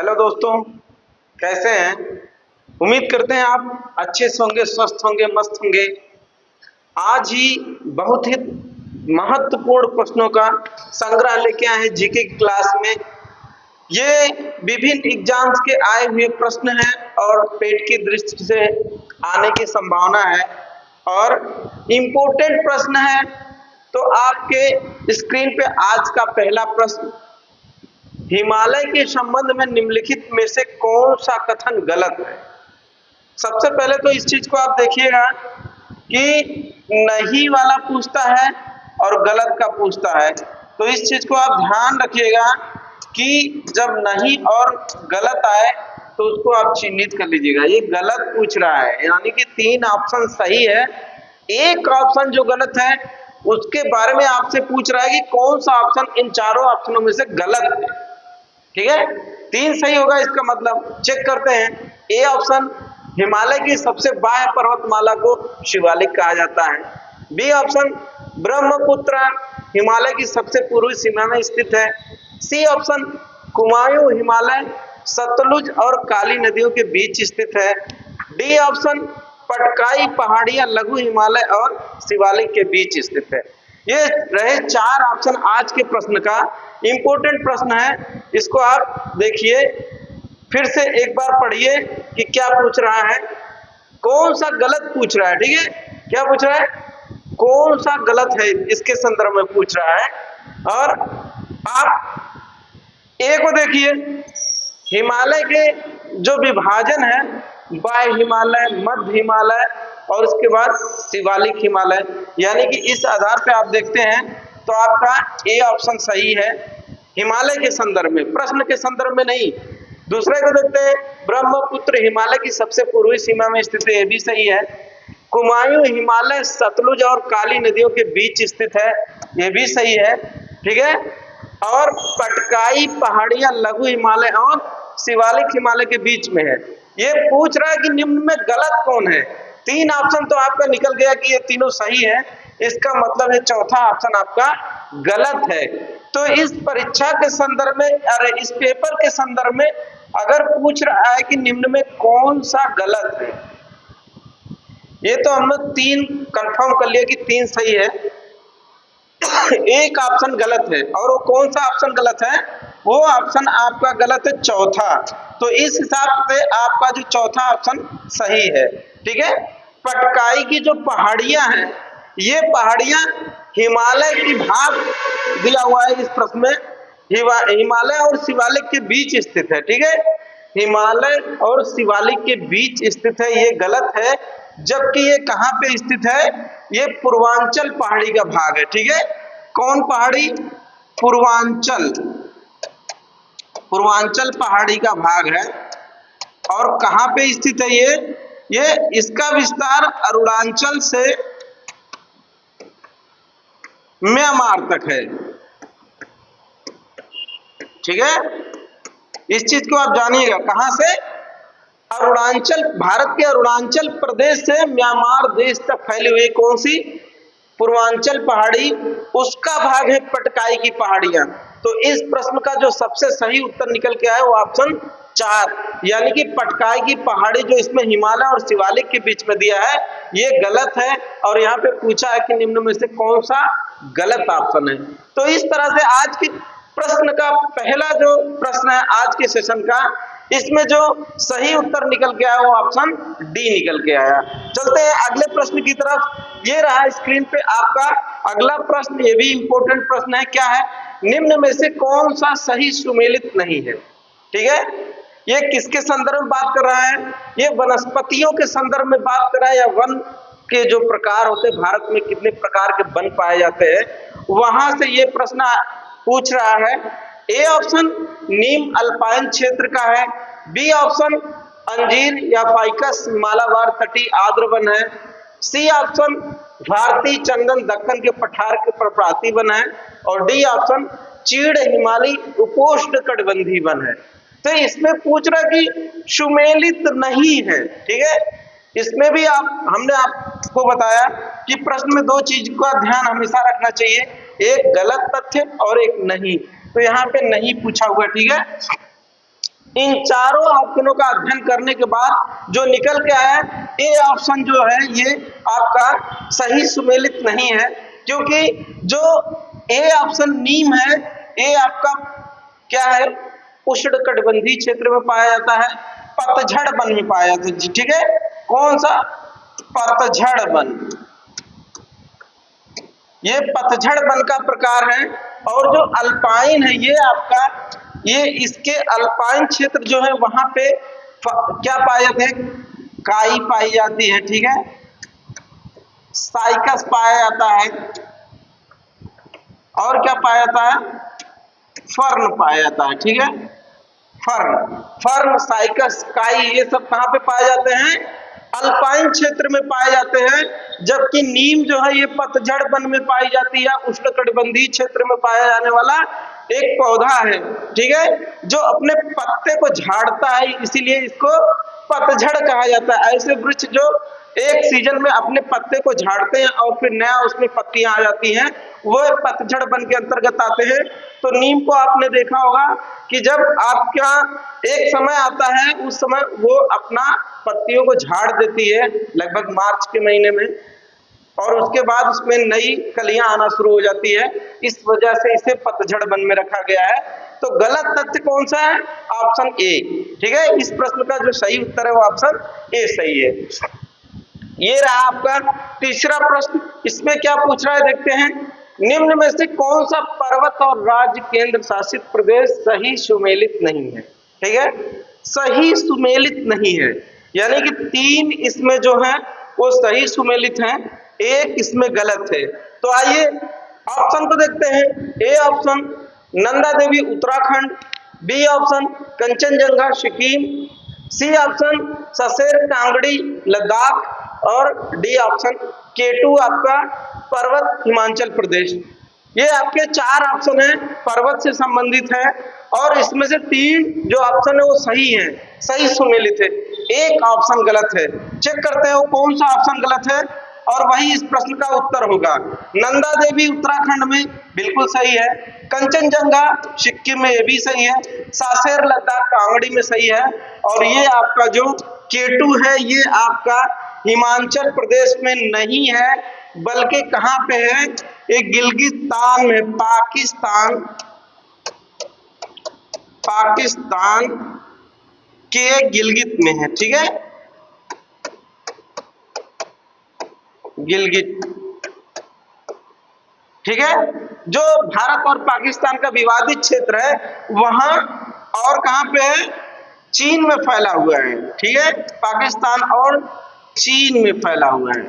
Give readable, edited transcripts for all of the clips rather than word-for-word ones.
Hello दोस्तों, कैसे हैं? उम्मीद करते हैं आप अच्छे से होंगे, स्वस्थ होंगे, मस्त होंगे। आज ही बहुत ही महत्वपूर्ण प्रश्नों का संग्रह लेके आए हैं जीके की क्लास में। ये विभिन्न एग्जाम्स के आए हुए प्रश्न हैं और पेट की दृष्टि से आने की संभावना है और इम्पोर्टेंट प्रश्न है। तो आपके स्क्रीन पे आज का पहला प्रश्न, हिमालय के संबंध में निम्नलिखित में से कौन सा कथन गलत है? सबसे पहले तो इस चीज को आप देखिएगा कि नहीं वाला पूछता है और गलत का पूछता है। तो इस चीज को आप ध्यान रखिएगा कि जब नहीं और गलत आए तो उसको आप चिन्हित कर लीजिएगा। ये गलत पूछ रहा है, यानी कि 3 ऑप्शन सही है, एक ऑप्शन जो गलत है उसके बारे में आपसे पूछ रहा है कि कौन सा ऑप्शन इन चारों ऑप्शनों में से गलत है। ठीक है, 3 सही होगा, इसका मतलब चेक करते हैं। ए ऑप्शन, हिमालय की सबसे बाह्य पर्वतमाला को शिवालिक कहा जाता है। बी ऑप्शन, ब्रह्मपुत्र हिमालय की सबसे पूर्वी सीमा में स्थित है। सी ऑप्शन, कुमायूं हिमालय सतलुज और काली नदियों के बीच स्थित है। डी ऑप्शन, पटकाई पहाड़ियां लघु हिमालय और शिवालिक के बीच स्थित है। ये रहे 4 ऑप्शन आज के प्रश्न का। इंपॉर्टेंट प्रश्न है, इसको आप देखिए, फिर से एक बार पढ़िए कि क्या पूछ रहा है, कौन सा गलत पूछ रहा है। ठीक है, क्या पूछ रहा है, कौन सा गलत है, इसके संदर्भ में पूछ रहा है। और आप ए को देखिए, हिमालय के जो विभाजन है, बाह्य हिमालय, मध्य हिमालय और उसके बाद शिवालिक हिमालय, यानी कि इस आधार पे आप देखते हैं तो आपका ए ऑप्शन सही है, हिमालय के संदर्भ में, प्रश्न के संदर्भ में नहीं। दूसरे को देखते हैं, ब्रह्मपुत्र हिमालय की सबसे पूर्वी सीमा में स्थित है, ये भी सही है। कुमायूं हिमालय सतलुज और काली नदियों के बीच स्थित है, ये भी सही है। ठीक है, और पटकाई पहाड़ियां लघु हिमालय और शिवालिक हिमालय के बीच में है। ये पूछ रहा है कि निम्न में गलत कौन है। 3 ऑप्शन तो आपका निकल गया कि ये तीनों सही है, इसका मतलब है चौथा ऑप्शन आपका गलत है। तो इस परीक्षा के संदर्भ में, अरे इस पेपर के संदर्भ में अगर पूछ रहा है कि निम्न में कौन सा गलत है, ये तो हम लोग 3 कंफर्म कर लिया कि 3 सही है, एक ऑप्शन गलत है। और वो कौन सा ऑप्शन गलत है? वो ऑप्शन आपका गलत है, चौथा। तो इस हिसाब से आपका जो चौथा ऑप्शन सही है। ठीक है, पटकाई की जो पहाड़ियां हैं, ये पहाड़ियां हिमालय की भाग दिया हुआ है इस प्रश्न में, हिमालय और शिवालिक के बीच स्थित है। ठीक है, हिमालय और शिवालिक के बीच स्थित है, ये गलत है। जबकि ये कहां पे स्थित है? ये पूर्वांचल पहाड़ी का भाग है। ठीक है, कौन पहाड़ी? पूर्वांचल, पूर्वांचल पहाड़ी का भाग है। और कहां पे स्थित है ये इसका विस्तार अरुणाचल से म्यांमार तक है। ठीक है, इस चीज को आप जानिएगा, कहां से? अरुणाचल, भारत के अरुणाचल प्रदेश से म्यांमार देश तक फैली हुई कौन सी? पूर्वांचल पहाड़ी, उसका भाग है पटकाई की पहाड़ियां। तो इस प्रश्न का जो सबसे सही उत्तर निकल के आया वो ऑप्शन 4, यानी कि पटकाई की पहाड़ी जो इसमें हिमालय और शिवालिक के बीच में दिया है, ये गलत है। और यहाँ पे पूछा है कि निम्न में से कौन सा गलत ऑप्शन है। तो इस तरह से आज के प्रश्न का पहला जो प्रश्न है आज के सेशन का, इसमें जो सही उत्तर निकल के आया वो ऑप्शन डी निकल के आया। चलते हैं अगले प्रश्न की तरफ। ये रहा स्क्रीन पे आपका अगला प्रश्न, ये भी इंपॉर्टेंट प्रश्न है। क्या है? निम्न में से कौन सा सही सुमेलित नहीं है? ठीक है, ये किसके संदर्भ में बात कर रहा है? ये वनस्पतियों के संदर्भ में बात कर रहा है, या वन के जो प्रकार होते हैं, भारत में कितने प्रकार के वन पाए जाते हैं, वहां से ये प्रश्न पूछ रहा है। ए ऑप्शन नीम अल्पाइन क्षेत्र का है। बी ऑप्शन अंजीर या फाइकस मालाबार तटीय आर्द्र वन है। सी ऑप्शन भारतीय चंदन दक्कन के पठार के पर्णपाती वन है। और डी ऑप्शन चीड़ हिमालयी उपोष्णकटिबंधीय वन है। तो इसमें पूछ रहा कि सुमेलित नहीं है। ठीक है, इसमें भी हमने आपको बताया कि प्रश्न में 2 चीज का ध्यान हमेशा रखना चाहिए, एक गलत तथ्य और एक नहीं। तो यहाँ पे नहीं पूछा हुआ। ठीक है, इन चारों ऑप्शनों का अध्ययन करने के बाद जो निकल के आया, ए ऑप्शन जो है ये आपका सही सुमेलित नहीं है, क्योंकि जो ए ऑप्शन नीम है, ये आपका क्या है, उष्णकटिबंधीय क्षेत्र में पाया जाता है, पतझड़ वन में पाया जाता है। ठीक है, कौन सा? पतझड़ वन। ये पतझड़ वन का प्रकार है। और जो अल्पाइन है ये आपका, ये इसके अल्पाइन क्षेत्र जो है वहां पे क्या पाए जाते हैं? काई पाई जाती है। ठीक है, साइकस पाया जाता है, और क्या पाया जाता है? फर्न पाया जाता है। ठीक है, फर्न, साइकस, काई, ये सब कहां पे पाए जाते हैं? अल्पाइन क्षेत्र में पाए जाते हैं। जबकि नीम जो है ये पतझड़ वन में पाई जाती है, उष्णकटिबंधीय क्षेत्र में पाया जाने वाला एक पौधा है। ठीक है, जो अपने पत्ते को झाड़ता है, इसीलिए इसको पतझड़ कहा जाता है। ऐसे वृक्ष जो एक सीजन में अपने पत्ते को झाड़ते हैं और फिर नया उसमें पत्तियां आ जाती हैं, वो पतझड़ वन के अंतर्गत आते हैं। तो नीम को आपने देखा होगा कि जब आपका एक समय आता है, उस समय वो अपना पत्तियों को झाड़ देती है लगभग मार्च के महीने में, और उसके बाद उसमें नई कलियां आना शुरू हो जाती है। इस वजह से इसे पतझड़ वन में रखा गया है। तो गलत तथ्य कौन सा है? ऑप्शन ए। ठीक है, इस प्रश्न का जो सही उत्तर है वो ऑप्शन ए सही है। ये रहा आपका तीसरा प्रश्न। इसमें क्या पूछ रहा है देखते हैं। निम्न में से कौन सा पर्वत और राज्य केंद्र शासित प्रदेश सही सुमेलित नहीं है? ठीक है, सही सुमेलित नहीं है, यानी कि 3 इसमें जो है वो सही सुमेलित हैं, 1 इसमें गलत है। तो आइए ऑप्शन को देखते हैं। A option Nanda Devi Uttarakhand, B option Kanchenjunga Sikkim, C option Saser Kangri Ladakh, और डी ऑप्शन K2 आपका पर्वत हिमाचल प्रदेश। ये आपके 4 ऑप्शन है, पर्वत से संबंधित है, और इसमें से 3 जो ऑप्शन है वो सही है, सही सुमेलित है। 1 ऑप्शन गलत है। चेक करते हैं वो कौन सा ऑप्शन गलत है, और वही इस प्रश्न का उत्तर होगा। नंदा देवी उत्तराखंड में बिल्कुल सही है, कंचनजंगा सिक्किम में ये भी सही है, सासेर लद्दाख कांगड़ी में सही है, और ये आपका जो K2 है ये आपका हिमाचल प्रदेश में नहीं है, बल्कि कहां पे है? ये गिलगिस्तान में, पाकिस्तान के गिलगित में है। ठीक है, गिलगित। ठीक है, जो भारत और पाकिस्तान का विवादित क्षेत्र है वहां, और कहां पे है? चीन में फैला हुआ है। ठीक है, पाकिस्तान और चीन में फैला हुआ है।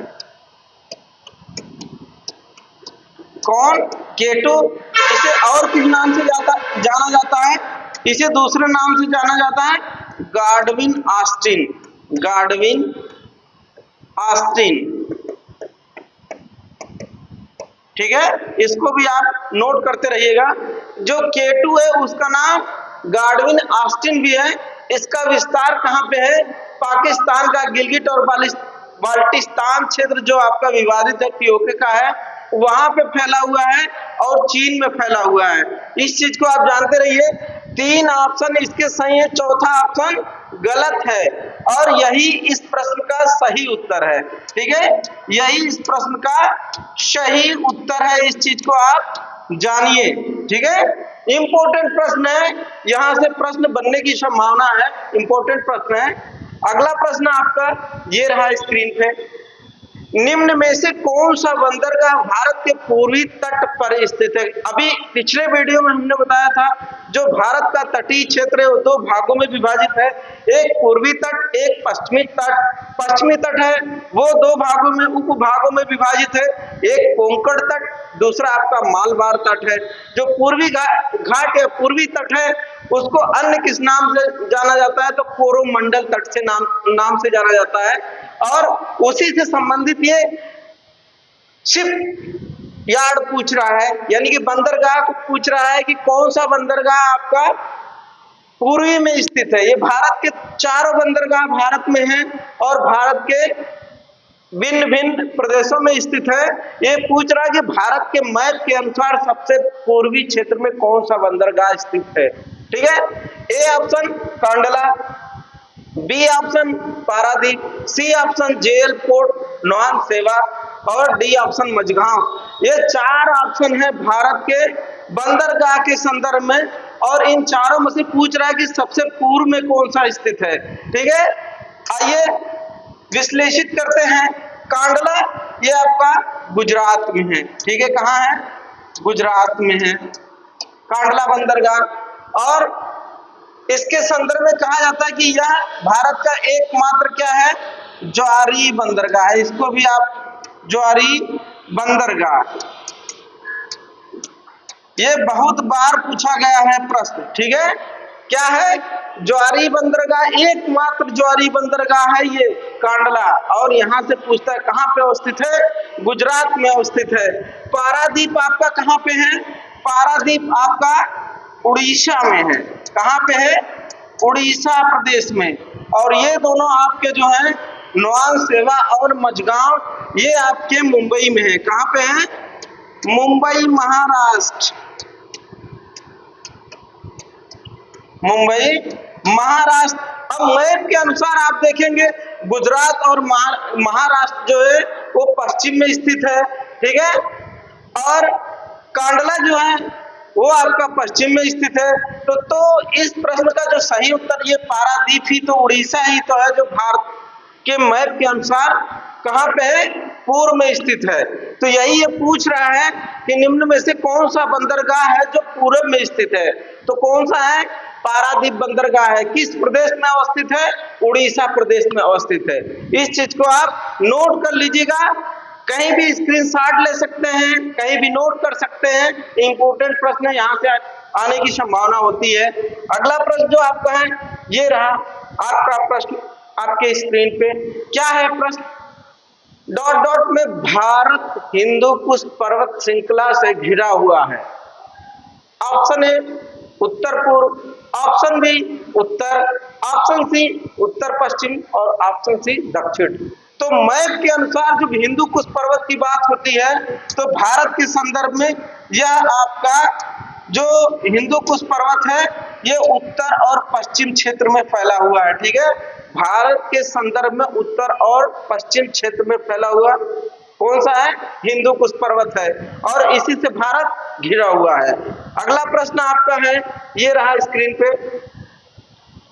कौन? K2। इसे और किस नाम से जाना जाता है? इसे दूसरे नाम से जाना जाता है गाडविन ऑस्टिन। गाडविन ऑस्टिन। ठीक है, इसको भी आप नोट करते रहिएगा। जो K2 है उसका नाम गाडविन ऑस्टिन भी है। इसका विस्तार कहां पे है? पाकिस्तान का गिलगिट और बाल्टिस्तान क्षेत्र जो आपका विवादित है, पीओके का है, वहां पे फैला हुआ है, और चीन में फैला हुआ है। इस चीज को आप जानते रहिए। 3 ऑप्शन इसके सही है, चौथा ऑप्शन गलत है, और यही इस प्रश्न का सही उत्तर है। ठीक है, यही इस प्रश्न का सही उत्तर है। इस चीज को आप जानिए। ठीक है, इंपॉर्टेंट प्रश्न है, यहां से प्रश्न बनने की संभावना है, इंपॉर्टेंट प्रश्न है। अगला प्रश्न आपका ये रहा स्क्रीन पे। निम्न में से कौन सा बंदरगाह भारत के पूर्वी तट पर स्थित है? अभी पिछले वीडियो में हमने बताया था जो भारत का तटीय क्षेत्र है वो 2 भागों में विभाजित है, एक पूर्वी तट, एक पश्चिमी तट। पश्चिमी तट है वो 2 भागों में, उपभागों में विभाजित है, एक कोंकण तट, दूसरा आपका मालबार तट है। जो पूर्वी घाट या पूर्वी तट है उसको अन्य किस नाम से जाना जाता है? तो कोरोमंडल तट से नाम से जाना जाता है। और उसी से संबंधित ये शिप यार्ड पूछ रहा है, यानी कि बंदरगाह को पूछ रहा है कि कौन सा बंदरगाह आपका पूर्वी में स्थित है। ये भारत के 4 बंदरगाह भारत में हैं और भारत के भिन्न भिन्न प्रदेशों में स्थित है। ये पूछ रहा है कि भारत के मैप के अनुसार सबसे पूर्वी क्षेत्र में कौन सा बंदरगाह स्थित है। ठीक है, A option Kandla, B option Paradip, C option जेल पोर्ट नौन सेवा और डी ऑप्शन मझगांव। ये 4 ऑप्शन है भारत के बंदरगाह के संदर्भ में, और इन चारों में से पूछ रहा है कि सबसे पूर्व में कौन सा स्थित है। ठीक है, आइए विश्लेषित करते हैं। कांडला ये आपका गुजरात में है। ठीक है, कहाँ है? गुजरात में है कांडला बंदरगाह। और इसके संदर्भ में कहा जाता है कि यह भारत का एकमात्र क्या है? ज्वारी बंदरगाह है। इसको भी आप ज्वारी बंदरगाह, ये बहुत बार पूछा गया है प्रश्न। ठीक है, क्या है? ज्वारी बंदरगाह, एकमात्र ज्वारी बंदरगाह है ये कांडला, और यहां से पूछता है कहां पे अवस्थित है? गुजरात में अवस्थित है। पारादीप आपका कहां पे है? पारादीप आपका उड़ीसा में है। कहां पे है? उड़ीसा प्रदेश में। और ये दोनों आपके जो है नौन सेवा और मझगांव, ये आपके मुंबई में है। कहां पे है? मुंबई महाराष्ट्र। मुंबई महाराष्ट्र। अब मैप के अनुसार आप देखेंगे गुजरात और महाराष्ट्र जो है वो पश्चिम में स्थित है। ठीक है, और कांडला जो है वो आपका पश्चिम में स्थित है। तो इस प्रश्न का जो सही उत्तर ये पारादीप ही तो उड़ीसा ही तो है, जो भारत के मैप के अनुसार कहां पे है? पूर्व में स्थित है। तो यही ये पूछ रहा है कि निम्न में से कौन सा बंदरगाह है जो पूर्व में स्थित है? तो कौन सा है? पारादीप बंदरगाह है। किस प्रदेश में अवस्थित है? उड़ीसा प्रदेश में अवस्थित है। इस चीज को आप नोट कर लीजिएगा, कहीं भी स्क्रीनशॉट ले सकते हैं, कहीं भी नोट कर सकते हैं। इंपोर्टेंट प्रश्न है, यहाँ से आने की संभावना होती है। अगला प्रश्न जो आपका है ये रहा आपका प्रश्न आपके स्क्रीन पे। क्या है प्रश्न? डॉट डॉट में भारत हिंदू कुश पर्वत श्रृंखला से घिरा हुआ है। ऑप्शन ए उत्तर पूर्व, ऑप्शन बी उत्तर, ऑप्शन सी उत्तर पश्चिम और ऑप्शन सी दक्षिण। तो मैप के अनुसार जब हिंदू कुश पर्वत की बात होती है तो भारत के संदर्भ में यह आपका जो हिंदू कुश पर्वत है ये उत्तर और पश्चिम क्षेत्र में फैला हुआ है। ठीक है, भारत के संदर्भ में उत्तर और पश्चिम क्षेत्र में फैला हुआ कौन सा है? हिंदू कुश पर्वत है, और इसी से भारत घिरा हुआ है। अगला प्रश्न आपका है ये रहा स्क्रीन पे।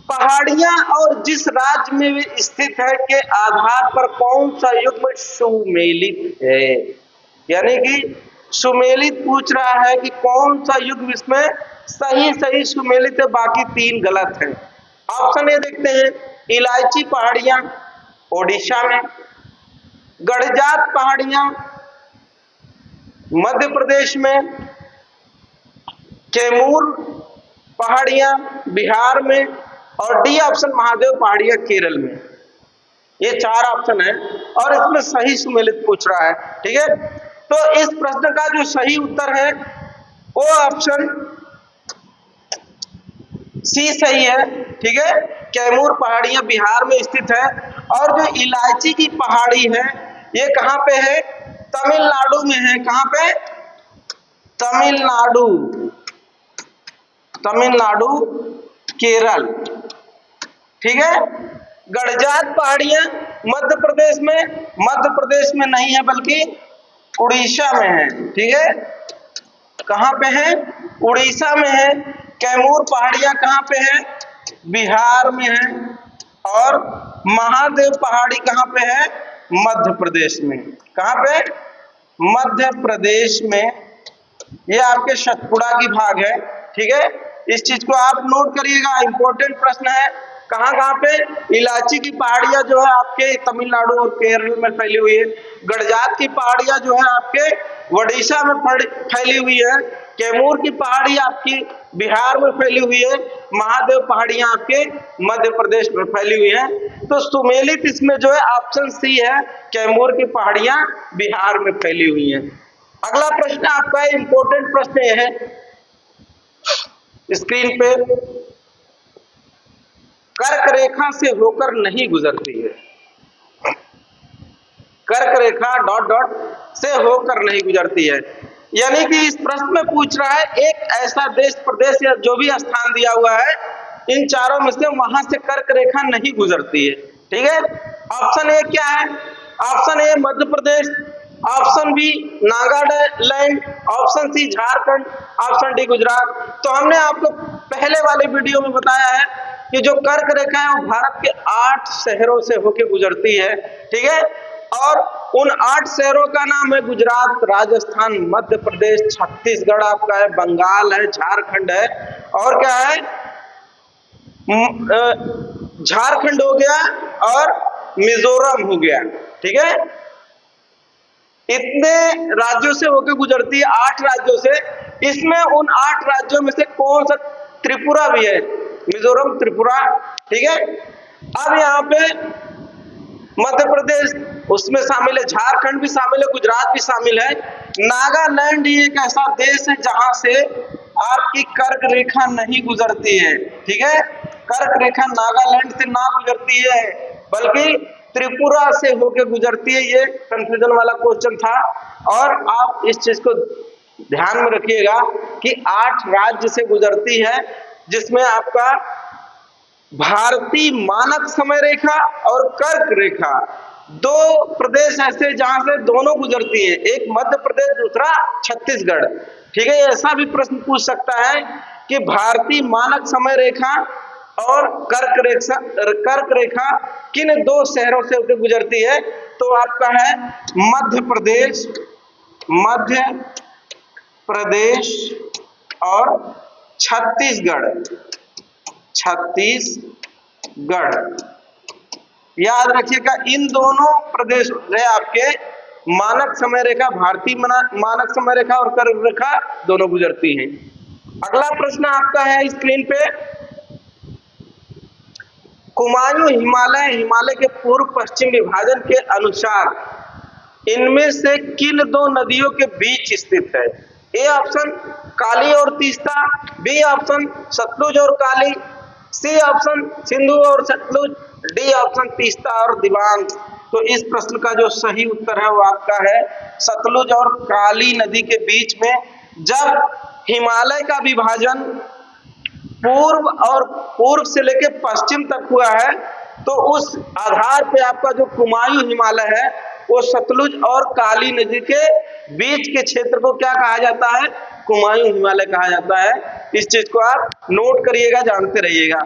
पहाड़ियां और जिस राज्य में वे स्थित है के आधार पर कौन सा युग्म सुमेलित है? यानी कि सुमेलित पूछ रहा है कि कौन सा युग्म इसमें सही सुमेलित है, बाकी 3 गलत है। ऑप्शन ए देखते हैं, इलायची पहाड़ियां ओडिशा में, गढ़जात पहाड़ियां मध्य प्रदेश में, कैमूर पहाड़ियां बिहार में, और डी ऑप्शन महादेव पहाड़ियां केरल में। ये 4 ऑप्शन है और इसमें सही सुमेलित पूछ रहा है। ठीक है, तो इस प्रश्न का जो सही उत्तर है वो ऑप्शन सी सही है। ठीक है, कैमूर पहाड़ियां बिहार में स्थित है, और जो इलायची की पहाड़ी है ये कहां पे है? तमिलनाडु में है। कहां पे? तमिलनाडु केरल। ठीक है, गढ़जात पहाड़ियां मध्य प्रदेश में नहीं है बल्कि उड़ीसा में है। ठीक है, कहां पे है? उड़ीसा में है। कैमूर पहाड़ियां कहां पे है? बिहार में है। और महादेव पहाड़ी कहां पे है? मध्य प्रदेश में। कहां पे? मध्य प्रदेश में। ये आपके सतपुड़ा की भाग है। ठीक है, इस चीज को आप नोट करिएगा, इंपॉर्टेंट प्रश्न है। कहां पे? इलायची की पहाड़ियां जो है आपके तमिलनाडु और केरल में फैली हुई है। गढ़जात की पहाड़ियां जो है आपके ओडिशा में फैली हुई है। कैमूर की पहाड़ी आपकी बिहार में फैली हुई है। महादेव पहाड़ियां आपके मध्य प्रदेश में फैली हुई है। तो सुमेलित इसमें जो है ऑप्शन सी है, कैमूर की पहाड़ियां बिहार में फैली हुई है। अगला प्रश्न आपका इंपॉर्टेंट प्रश्न यह है स्क्रीन पे, कर्क रेखा से होकर नहीं गुजरती है। कर्क रेखा डॉट डॉट से होकर नहीं गुजरती है। यानी कि इस प्रश्न में पूछ रहा है एक ऐसा देश प्रदेश या जो भी स्थान दिया हुआ है इन चारों में से वहां से कर्क रेखा नहीं गुजरती है। ठीक है, ऑप्शन ए क्या है? Option A Madhya Pradesh, option B Nagaland, option C Jharkhand, option D Gujarat. तो हमने आपको पहले वाले वीडियो में बताया है कि जो कर्क रेखा है वो भारत के 8 शहरों से होकर गुजरती है। ठीक है, और उन 8 शहरों का नाम है गुजरात, राजस्थान, मध्य प्रदेश, छत्तीसगढ़ आपका है, बंगाल है, झारखंड है, और क्या है, झारखंड हो गया और मिजोरम हो गया। ठीक है, इतने राज्यों से होकर गुजरती है, 8 राज्यों से। इसमें उन 8 राज्यों में से कौन सा, त्रिपुरा भी है, मिजोरम, त्रिपुरा। ठीक है, अब यहाँ पे मध्य प्रदेश उसमें शामिल है, झारखंड भी शामिल है, गुजरात भी शामिल है। नागालैंड ही एक ऐसा देश है जहां से आपकी कर्क रेखा नहीं गुजरती है। ठीक है, कर्क रेखा नागालैंड से ना गुजरती है बल्कि त्रिपुरा से होकर गुजरती है। ये कंफ्यूजन वाला क्वेश्चन था, और आप इस चीज को ध्यान में रखिएगा कि 8 राज्य से गुजरती है, जिसमें आपका भारतीय मानक समय रेखा और कर्क रेखा, 2 प्रदेश ऐसे जहां से दोनों गुजरती है, एक मध्य प्रदेश, दूसरा छत्तीसगढ़। ठीक है, ऐसा भी प्रश्न पूछ सकता है कि भारतीय मानक समय रेखा और कर्क रेखा किन 2 शहरों से होकर गुजरती है? तो आपका है मध्य प्रदेश और छत्तीसगढ़। याद रखिएगा, इन दोनों प्रदेश में आपके मानक समय रेखा, भारतीय मानक समय रेखा और कर्क रेखा दोनों गुजरती हैं। अगला प्रश्न आपका है स्क्रीन पे, कुमायूं हिमालय के पूर्व पश्चिम विभाजन के अनुसार इनमें से किन 2 नदियों के बीच स्थित है? ए ऑप्शन काली और तीस्ता, बी ऑप्शन सतलुज और काली, सी ऑप्शन सिंधु और सतलुज, डी ऑप्शन तीस्ता और दिबांग। तो इस प्रश्न का जो सही उत्तर है वो आपका है सतलुज और काली नदी के बीच में। जब हिमालय का विभाजन पूर्व से लेकर पश्चिम तक हुआ है, तो उस आधार पे आपका जो कुमायूं हिमालय है वो सतलुज और काली नदी के बीच के क्षेत्र को क्या कहा जाता है? कुमायूं हिमालय कहा जाता है। इस चीज को आप नोट करिएगा, जानते रहिएगा।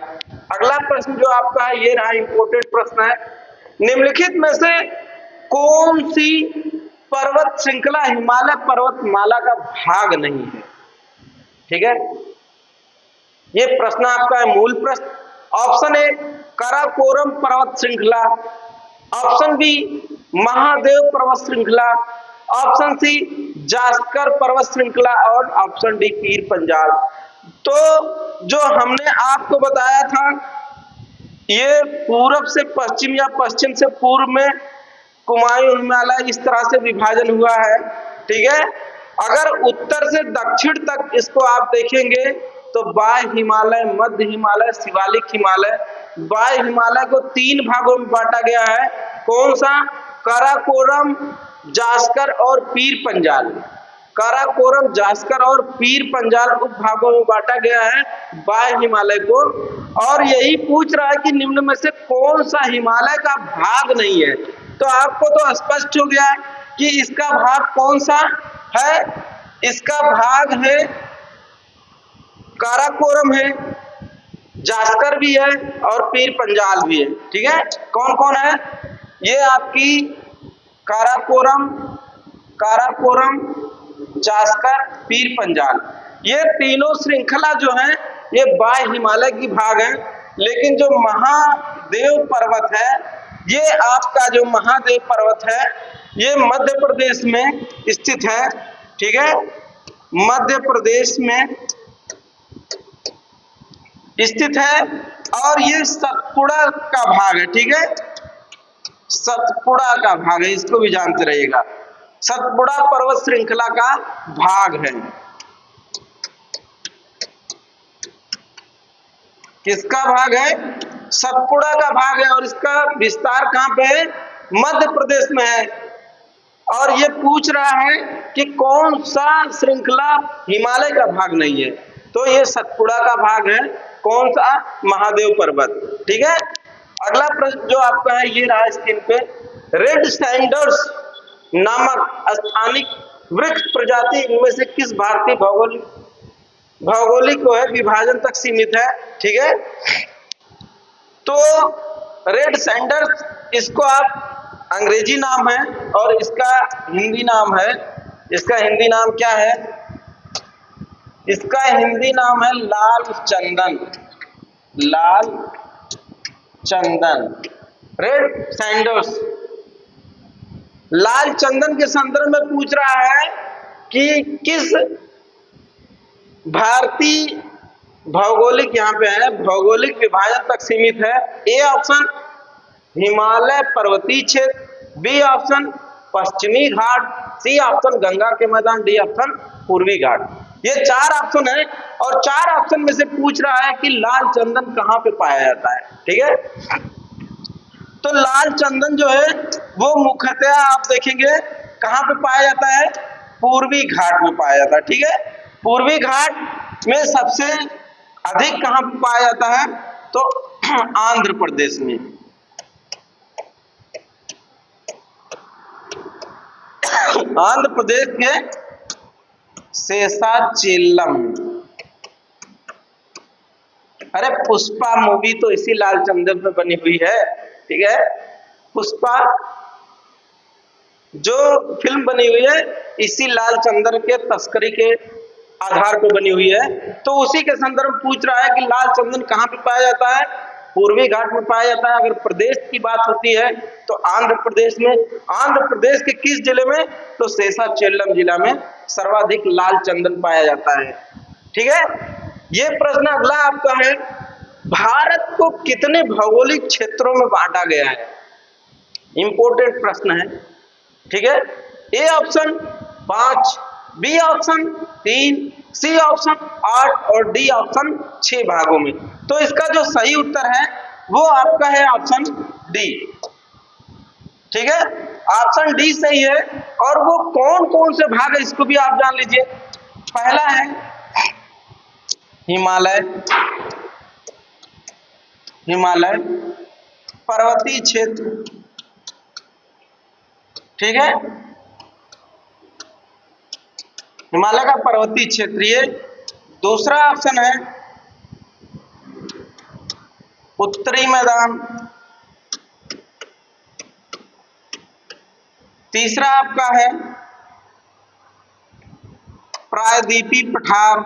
अगला प्रश्न जो आपका है ये रहा, इंपोर्टेंट प्रश्न है, निम्नलिखित में से कौन सी पर्वत श्रृंखला हिमालय पर्वतमाला का भाग नहीं है? ठीक है, ये प्रश्न आपका है मूल प्रश्न। ऑप्शन ए काराकोरम पर्वत श्रृंखला, ऑप्शन बी महादेव पर्वत श्रृंखला, ऑप्शन सी जास्कर पर्वत श्रृंखला और ऑप्शन डी पीर पंजाल। तो जो हमने आपको बताया था ये पूरब से पश्चिम या पश्चिम से पूर्व में कुमायूं हिमालय इस तरह से विभाजन हुआ है। ठीक है, अगर उत्तर से दक्षिण तक इसको आप देखेंगे तो बाह्य हिमालय, मध्य हिमालय, शिवालिक हिमालय। बाह्य हिमालय को 3 भागों में बांटा गया है। कौन सा? काराकोरम, जास्कर और पीर पंजाल। काराकोरम, जास्कर और पीर पंजाल उप भागों में बांटा गया है बाह्य हिमालय को। और यही पूछ रहा है कि निम्न में से कौन सा हिमालय का भाग नहीं है। तो आपको तो स्पष्ट हो गया कि इसका भाग कौन सा है। इसका भाग है काराकोरम है, जास्कर भी है और पीर पंजाल भी है। ठीक है, कौन कौन है? ये आपकी काराकोरम, जास्कर, पीर पंजाल, ये तीनों श्रृंखला जो है ये बाह्य हिमालय की भाग है। लेकिन जो महादेव पर्वत है, ये आपका जो महादेव पर्वत है ये मध्य प्रदेश में स्थित है। ठीक है, मध्य प्रदेश में स्थित है और ये सतपुड़ा का भाग है। ठीक है, सतपुड़ा का भाग है, इसको भी जानते रहिएगा। सतपुड़ा पर्वत श्रृंखला का भाग है। किसका भाग है? सतपुड़ा का भाग है। और इसका विस्तार कहां पे है? मध्य प्रदेश में है। और ये पूछ रहा है कि कौन सा श्रृंखला हिमालय का भाग नहीं है, तो ये सतपुड़ा का भाग है। कौन सा? महादेव पर्वत। ठीक है। अगला प्रश्न जो आपका है ये रहा स्क्रीन पे, रेड सैंडर्स नामक स्थानिक वृक्ष प्रजाति इनमें से किस भारतीय भौगोलिक को है विभाजन तक सीमित है? ठीक है। तो रेड सैंडर्स, इसको आप अंग्रेजी नाम है और इसका हिंदी नाम है, इसका हिंदी नाम क्या है? इसका हिंदी नाम है लाल चंदन। लाल चंदन, रेड सैंडर्स। लाल चंदन के संदर्भ में पूछ रहा है कि किस भारतीय भौगोलिक, यहां पे है, भौगोलिक विभाजन तक सीमित है। ए ऑप्शन हिमालय पर्वतीय क्षेत्र, बी ऑप्शन पश्चिमी घाट, सी ऑप्शन गंगा के मैदान, डी ऑप्शन पूर्वी घाट। ये 4 ऑप्शन है और 4 ऑप्शन में से पूछ रहा है कि लाल चंदन कहां पे पाया जाता है। ठीक है। तो लाल चंदन जो है वो मुख्यतः आप देखेंगे कहां पे पाया जाता है? पूर्वी घाट में पाया जाता है। ठीक है। पूर्वी घाट में सबसे अधिक कहां पे पाया जाता है? तो आंध्र प्रदेश में। आंध्र प्रदेश के शेषाचेलम। अरे पुष्पा मूवी तो इसी लाल चंदन पे बनी हुई है। ठीक है। पुष्पा जो फिल्म बनी हुई है इसी लाल चंदन के तस्करी के आधार पर बनी हुई है। तो उसी के संदर्भ में पूछ रहा है कि लाल चंदन कहां पे पाया जाता है? पूर्वी घाट में पाया जाता है। अगर प्रदेश की बात होती है तो आंध्र प्रदेश में। आंध्र प्रदेश के किस जिले में? तो शेषाचेलम जिला में सर्वाधिक लाल चंदन पाया जाता है। ठीक है। ये प्रश्न अगला आपका है, भारत को कितने भौगोलिक क्षेत्रों में बांटा गया है? इंपॉर्टेंट प्रश्न है। ठीक है। A option 5, B option 3, C option 8 और डी ऑप्शन 6 भागों में। तो इसका जो सही उत्तर है वो आपका है ऑप्शन डी। ठीक है। ऑप्शन डी सही है। और वो कौन कौन से भाग है इसको भी आप जान लीजिए। पहला है हिमालय, हिमालय पर्वतीय क्षेत्र। ठीक है। हिमालय का पर्वतीय क्षेत्र ये। दूसरा ऑप्शन है उत्तरी मैदान। तीसरा आपका है प्रायद्वीपीय पठार।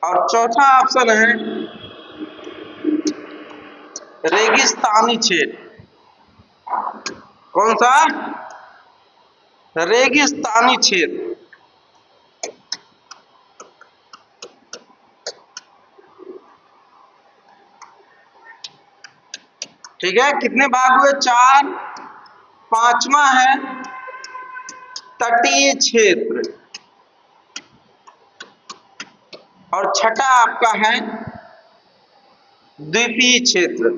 और चौथा ऑप्शन है रेगिस्तानी क्षेत्र। कौन सा? रेगिस्तानी क्षेत्र। ठीक है। कितने भाग हुए? 4। पांचवा है तटीय क्षेत्र और छठा आपका है द्वीपीय क्षेत्र।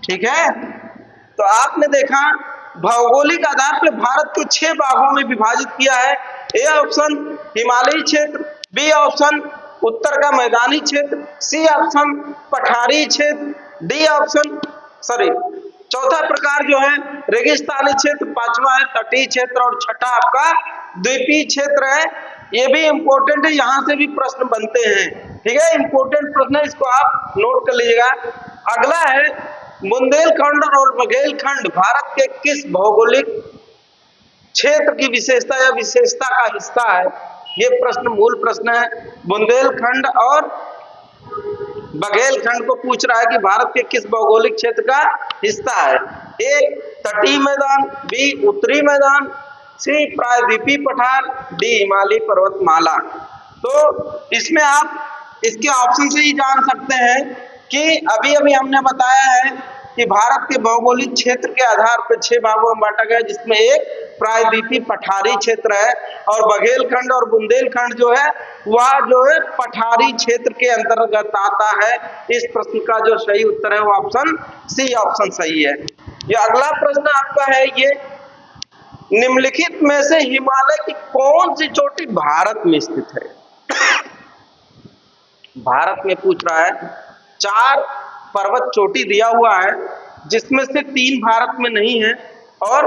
ठीक है। तो आपने देखा भौगोलिक आधार पर भारत को 6 भागों में विभाजित किया है। ए ऑप्शन हिमालयी क्षेत्र, बी ऑप्शन उत्तर का मैदानी क्षेत्र, सी ऑप्शन पठारी क्षेत्र, डी ऑप्शन चौथा प्रकार जो है रेगिस्तानी क्षेत्र, पांचवा है तटीय क्षेत्र और छठा आपका द्वीपीय क्षेत्र है। ये भी इंपॉर्टेंट है, यहां से भी प्रश्न बनते हैं। ठीक है। इंपॉर्टेंट प्रश्न है, इसको आप नोट कर लीजिएगा। अगला है बुंदेलखंड और बघेलखंड भारत के किस भौगोलिक क्षेत्र की विशेषता या विशेषता का हिस्सा है? ये प्रश्न मूल प्रश्न है। बुंदेलखंड और बघेलखंड को पूछ रहा है कि भारत के किस भौगोलिक क्षेत्र का हिस्सा है। ए तटीय मैदान, बी उत्तरी मैदान, सी प्रायद्वीपीय पठार, डी हिमालयी पर्वतमाला। तो इसमें आप इसके ऑप्शन से ही जान सकते हैं कि अभी अभी हमने बताया है कि भारत के भौगोलिक क्षेत्र के आधार पर 6 भागों में बांटा गया, जिसमें एक प्रायद्वीपीय पठारी क्षेत्र है और बघेलखंड और बुंदेलखंड जो है वह जो है पठारी क्षेत्र के अंतर्गत आता है। इस प्रश्न का जो सही उत्तर है वो ऑप्शन सी ऑप्शन सही है। ये अगला प्रश्न आपका है, ये निम्नलिखित में से हिमालय की कौन सी चोटी भारत में स्थित है? भारत में पूछ रहा है, 4 पर्वत चोटी दिया हुआ है जिसमें से 3 भारत में नहीं है और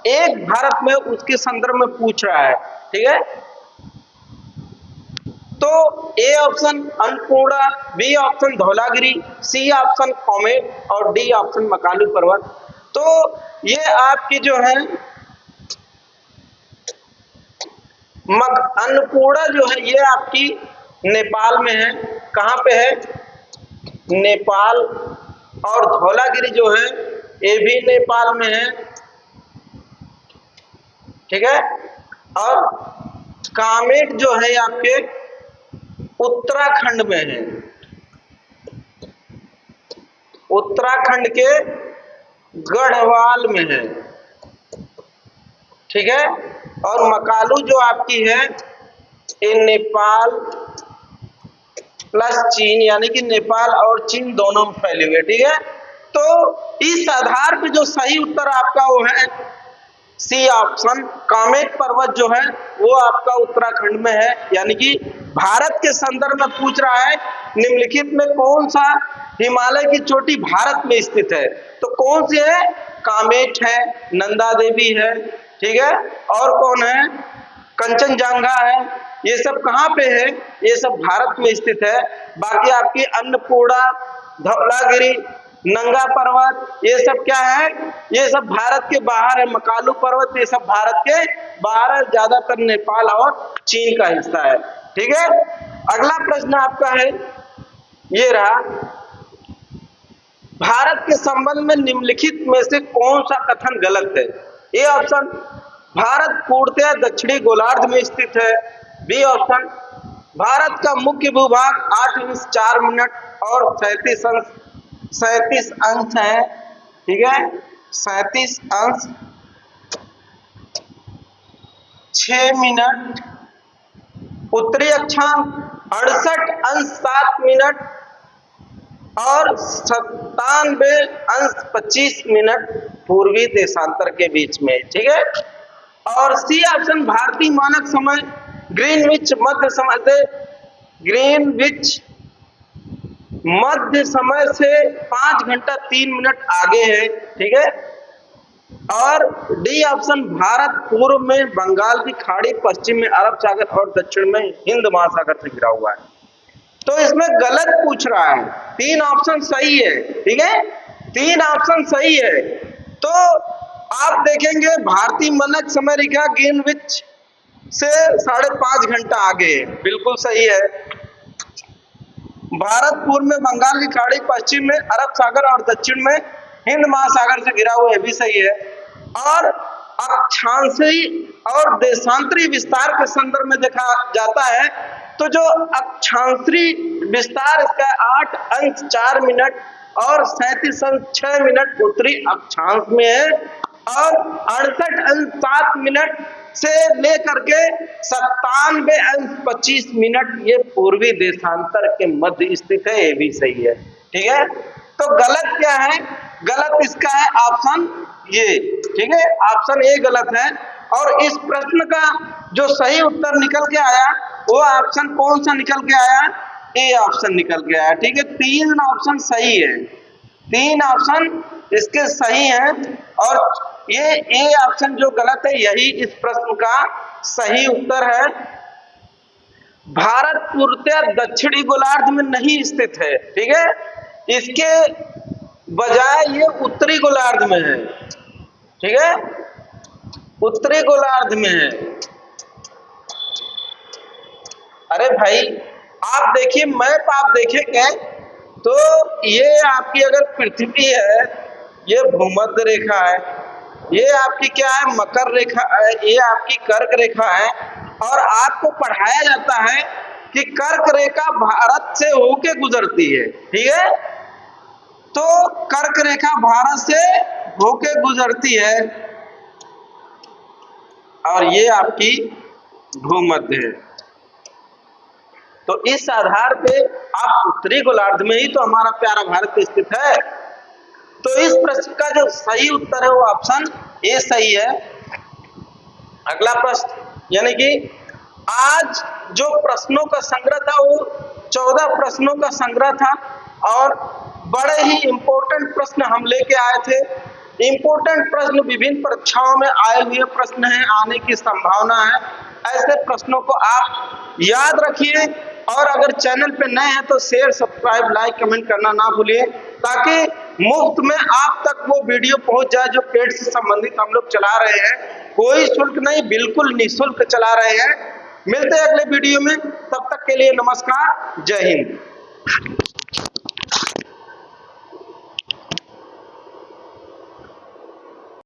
एक भारत में, उसके संदर्भ में पूछ रहा है। ठीक है, तो A option Annapurna, B option Dhaulagiri, C option Kamet और डी ऑप्शन मकालू पर्वत। तो ये आपकी जो है अन्नपूर्णा जो है ये आपकी नेपाल में है। कहाँ पे है? नेपाल। और धौलागिरी जो है ये भी नेपाल में है। ठीक है, और कामेट जो है आपके उत्तराखंड में है, उत्तराखंड के गढ़वाल में है। ठीक है, और मकालू जो आपकी है ये नेपाल प्लस चीन, यानी कि नेपाल और चीन दोनों में फैले हुए। ठीक है, तो इस आधार पे जो सही उत्तर आपका वो है सी ऑप्शन, कामेट पर्वत जो है वो आपका उत्तराखंड में है। यानी कि भारत के संदर्भ में पूछ रहा है निम्नलिखित में कौन सा हिमालय की चोटी भारत में स्थित है, तो कौन सी है? कामेट है, नंदा देवी है, ठीक है, और कौन है? कंचनजंगा है। ये सब कहाँ पे है? ये सब भारत में स्थित है। बाकी आपकी अन्नपूर्णा, धौलागिरी, नंगा पर्वत ये सब क्या है? ये सब भारत के बाहर है। मकालू पर्वत ये सब भारत के बाहर है, ज्यादातर नेपाल और चीन का हिस्सा है। ठीक है, अगला प्रश्न आपका है, ये रहा, भारत के संबंध में निम्नलिखित में से कौन सा कथन गलत है? ए ऑप्शन, भारत पूर्णतः दक्षिणी गोलार्ध में स्थित है। बी ऑप्शन, भारत का मुख्य भूभाग 8:04 और 37 अंश है। ठीक है, 37 अंश 6 उत्तरी अक्षांश 68 अंश 7 और 97 अंश 25 पूर्वी देशांतर के बीच में। ठीक है, और सी ऑप्शन, भारतीय मानक समय ग्रीनविच मध्य समय से, ग्रीनविच मध्य समय से 5 घंटा 3 मिनट आगे है। ठीक है, और डी ऑप्शन, भारत पूर्व में बंगाल की खाड़ी, पश्चिम में अरब सागर और दक्षिण में हिंद महासागर से घिरा हुआ है। तो इसमें गलत पूछ रहा है, 3 ऑप्शन सही है। ठीक है, 3 ऑप्शन सही है। तो आप देखेंगे भारतीय मानक समय रेखा ग्रीनविच से 5.5 घंटा आगे है, बिल्कुल सही है। भारत पूर्व में बंगाल की खाड़ी, पश्चिम में अरब सागर और दक्षिण में हिंद महासागर से घिरा हुआ है, भी सही है। और अक्षांशीय और देशांतरी विस्तार के संदर्भ में देखा जाता है तो जो अक्षांशीय विस्तार इसका 8 अंश 4 मिनट और 37 अंश 6 मिनट उत्तरी अक्षांश में है और 68 अंश 7 मिनट से लेकर के 97 अंश 25 मिनट ये पूर्वी देशांतर के मध्य स्थित है, ये भी सही है। ठीक है, तो गलत क्या है? गलत इसका है ऑप्शन ये। ठीक है, ऑप्शन ए गलत है। और इस प्रश्न का जो सही उत्तर निकल के आया वो ऑप्शन कौन सा निकल के आया? ए ऑप्शन निकल के आया। ठीक है, 3 ऑप्शन सही है, 3 ऑप्शन इसके सही हैं और ये ए ऑप्शन जो गलत है यही इस प्रश्न का सही उत्तर है। भारत पूर्णतः दक्षिणी गोलार्ध में नहीं स्थित है। ठीक है, इसके बजाय ये उत्तरी गोलार्ध में है। ठीक है, उत्तरी गोलार्ध में है। अरे भाई आप देखिए मैप, आप देखेंगे तो ये आपकी अगर पृथ्वी है, ये भूमध्य रेखा है, ये आपकी क्या है? मकर रेखा है, ये आपकी कर्क रेखा है। और आपको पढ़ाया जाता है कि कर्क रेखा भारत से होके गुजरती है। ठीक है, तो कर्क रेखा भारत से होके गुजरती है और ये आपकी भूमध्य है। तो इस आधार पे आप उत्तरी गोलार्ध में ही तो हमारा प्यारा भारत स्थित है। तो इस प्रश्न का जो सही उत्तर है वो ऑप्शन ए सही है। अगला प्रश्न, यानी कि आज जो प्रश्नों का संग्रह था वो 14 प्रश्नों का संग्रह था और बड़े ही इंपॉर्टेंट प्रश्न हम लेके आए थे। इंपॉर्टेंट प्रश्न विभिन्न परीक्षाओं में आए हुए प्रश्न हैं, आने की संभावना है। ऐसे प्रश्नों को आप याद रखिए और अगर चैनल पे नए हैं तो शेयर, सब्सक्राइब, लाइक, कमेंट करना ना भूलिए, ताकि मुफ्त में आप तक वो वीडियो पहुंच जाए जो पेड से संबंधित हम लोग चला रहे हैं। कोई शुल्क नहीं, बिल्कुल निःशुल्क चला रहे हैं। मिलते हैं अगले वीडियो में, तब तक के लिए नमस्कार, जय हिंद।